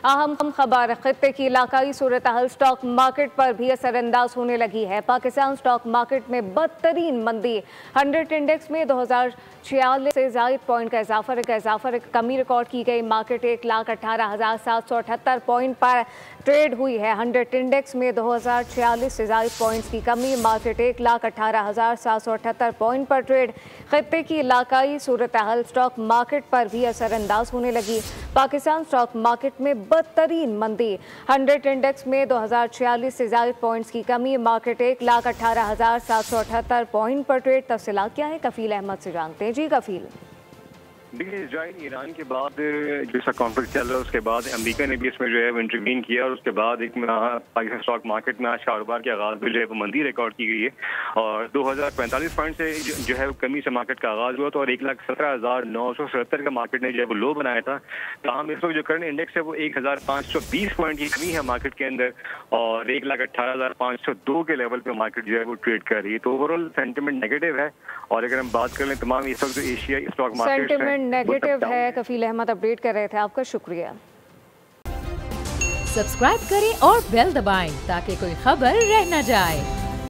अहम खबर खत्ते की इलाकाई सूरत हाल स्टॉक मार्केट पर भी असरअंदाज होने लगी है। पाकिस्तान स्टॉक मार्केट में बदतरीन मंदी। 100 इंडेक्स में 2046 से ज़ायद पॉइंट का इजाफा कमी रिकॉर्ड की गई। मार्केट 1,18,778 पॉइंट पर ट्रेड हुई है। 100 इंडेक्स में 2046 से ज़ायद पॉइंट्स की कमी। मार्केट 1,18,778 पॉइंट पर ट्रेड। खत्ते की इलाकाई सूरत हाल स्टॉक मार्केट पर भी असरअंदाज होने लगी। पाकिस्तान स्टॉक मार्केट में बदतरीन मंदी। 100 इंडेक्स में 2046 से ज़ायद पॉइंट्स की कमी। मार्केट 1,18,778 पॉइंट पर ट्रेड। तफसीलात क्या है, कफील अहमद से जानते हैं। जी कफील। देखिए, इजराइल ईरान के बाद जैसा कॉन्फ्लिक्ट चल रहा है उसके बाद अमेरिका ने भी इसमें जो है वो इंटरवीन किया और उसके बाद एक पाकिस्तान स्टॉक मार्केट में आज कारोबार के आगाज़ में जो है वो मंदी रिकॉर्ड की गई है और 2045 पॉइंट से जो है वो कमी से मार्केट का आगाज़ हुआ था और 1,17,977 का मार्केट ने जो है वो लो बनाया था। तमाम इस वक्त जो करंट इंडेक्स है वो 1,520 पॉइंट की कमी है मार्केट के अंदर और 1,18,502 के लेवल पे मार्केट जो है वो ट्रेड कर रही है। तो ओवरऑल सेंटिमेंट नेगेटिव है और अगर हम बात कर लें तमाम इस वक्त एशिया स्टॉक मार्केट नेगेटिव है। कफील अहमद अपडेट कर रहे थे, आपका शुक्रिया। सब्सक्राइब करें और बेल दबाएं ताकि कोई खबर रह न जाए।